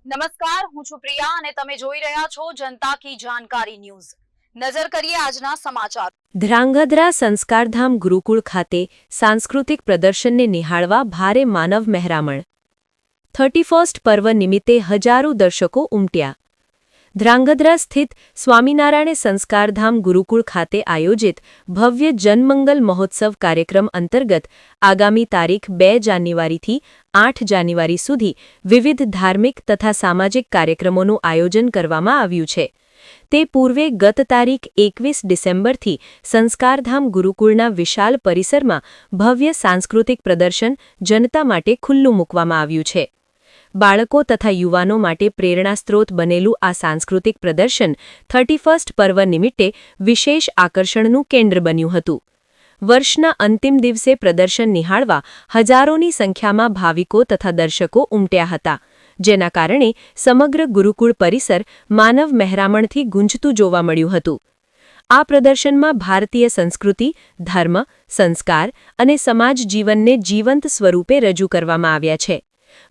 નમસ્કાર, હું છું પ્રિયા અને તમે જોઈ રહ્યા છો જનતા કી જાણકારી ન્યૂઝ। નજર કરીએ આજના સમાચાર। ધ્રાંગધ્રા સંસ્કારધામ ગુરુકુળ ખાતે સાંસ્કૃતિક પ્રદર્શનને નિહાળવા ભારે માનવ મહેરામણ। 31st પર્વ નિમિત્તે હજારો દર્શકો ઉમટ્યા। ધ્રાંગધ્રા સ્થિત સ્વામિનારાયણ સંસ્કારધામ ગુરુકુળ ખાતે આયોજિત ભવ્ય જનમંગલ મહોત્સવ કાર્યક્રમ અંતર્ગત આગામી તારીખ 2 જાન્યુઆરીથી 8 જાન્યુઆરી સુધી વિવિધ ધાર્મિક તથા સામાજિક કાર્યક્રમોનું આયોજન કરવામાં આવ્યું છે। તે પૂર્વે ગત તારીખ 21 ડિસેમ્બરથી સંસ્કારધામ ગુરુકુળના વિશાળ પરિસરમાં ભવ્ય સાંસ્કૃતિક પ્રદર્શન જનતા માટે ખુલ્લું મૂકવામાં આવ્યું છે। બાળકો તથા યુવાનો માટે પ્રેરણાસ્ત્રોત બનેલું આ સાંસ્કૃતિક પ્રદર્શન 31st પર્વ નિમિત્તે વિશેષ આકર્ષણનું કેન્દ્ર બન્યું હતું। વર્ષના અંતિમ દિવસે પ્રદર્શન નિહાળવા હજારોની સંખ્યામાં ભાવિકો તથા દર્શકો ઉમટ્યા હતા, જેના કારણે સમગ્ર ગુરુકુળ પરિસર માનવ મહેરામણથી ગુંજતું જોવા મળ્યું હતું। આ પ્રદર્શનમાં ભારતીય સંસ્કૃતિ, ધર્મ, સંસ્કાર અને સમાજ જીવનને જીવંત સ્વરૂપે રજૂ કરવામાં આવ્યા છે।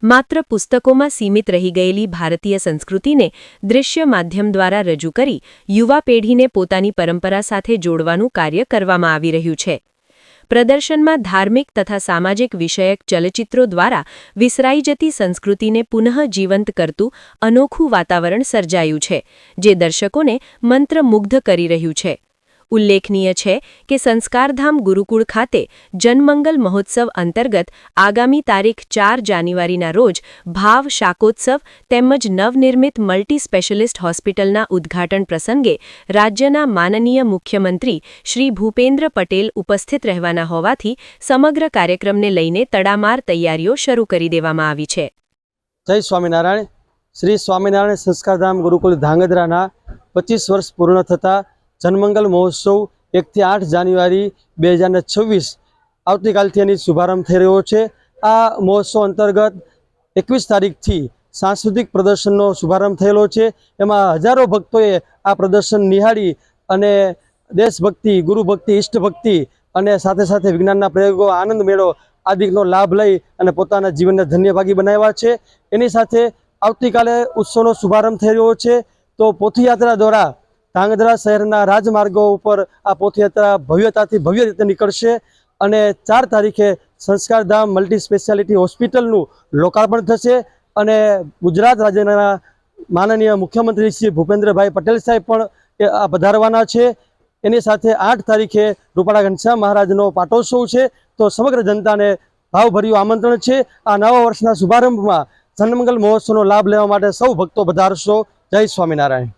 માત્ર પુસ્તકોમાં સીમિત રહી ગયેલી ભારતીય સંસ્કૃતિને દૃશ્ય માધ્યમ દ્વારા રજૂ કરી યુવા પેઢીને પોતાની પરંપરા સાથે જોડવાનું કાર્ય કરવામાં આવી રહ્યું છે। પ્રદર્શનમાં ધાર્મિક તથા સામાજિક વિષયક ચલચિત્રો દ્વારા વિસરાઈ જતી સંસ્કૃતિને પુનઃ જીવંત કરતું અનોખું વાતાવરણ સર્જાયું છે, જે દર્શકોને મંત્રમુગ્ધ કરી રહ્યું છે। ઉલ્લેખનીય છે કે સંસ્કારધામ ગુરુકુળ ખાતે જનમંગલ મહોત્સવ અંતર્ગત આગામી તારીખ 4 જાન્યુઆરીના રોજ ભાવ શાકોત્સવ તેમજ નવનિર્મિત મલ્ટી સ્પેશિયલિસ્ટ હોસ્પિટલના ઉદ્ઘાટન પ્રસંગે રાજ્યના માનનીય મુખ્યમંત્રી શ્રી ભૂપેન્દ્ર પટેલ ઉપસ્થિત રહેવાના હોવાથી સમગ્ર કાર્યક્રમને લઈને તડામાર તૈયારીઓ શરૂ કરી દેવામાં આવી છે। જય સ્વામિનારાયણ। શ્રી સ્વામિનારાયણ સંસ્કારધામ ગુરુકુળ ધ્રાંગધ્રાના 25 વર્ષ પૂર્ણ થતા જનમંગલ મહોત્સવ 1 થી 8 જાન્યુઆરી 2026 આવતીકાલથી એની શુભારંભ થઈ રહ્યો છે। આ મહોત્સવ અંતર્ગત 21 તારીખથી સાંસ્કૃતિક પ્રદર્શનનો શુભારંભ થયેલો છે। એમાં હજારો ભક્તોએ આ પ્રદર્શન નિહાળી અને દેશભક્તિ, ગુરુભક્તિ, ઇષ્ટભક્તિ અને સાથે સાથે વિજ્ઞાનના પ્રયોગો, આનંદ મેળો આદિનો લાભ લઈ અને પોતાના જીવનને ધન્યભાગી બનાવ્યા છે। એની સાથે આવતીકાલે ઉત્સવનો શુભારંભ થઈ રહ્યો છે। તો પોથયાત્રા દ્વારા ધ્રાંગધ્રા શહેરના રાજમાર્ગો ઉપર આ પોથયાત્રા ભવ્યતાથી ભવ્ય રીતે નીકળશે અને 4 તારીખે સંસ્કારધામ મલ્ટી સ્પેશિયાલિટી હોસ્પિટલનું લોકાર્પણ થશે અને ગુજરાત રાજ્યના માનનીય મુખ્યમંત્રી શ્રી ભૂપેન્દ્રભાઈ પટેલ સાહેબ પણ આ પધારવાના છે। એની સાથે 8 તારીખે રૂપાળા ઘનશ્યામ મહારાજનો પાટોત્સવ છે। તો સમગ્ર જનતાને ભાવભર્યું આમંત્રણ છે। આ નવા વર્ષના શુભારંભમાં જનમંગલ મહોત્સવનો લાભ લેવા માટે સૌ ભક્તો પધારશો। જય સ્વામિનારાયણ।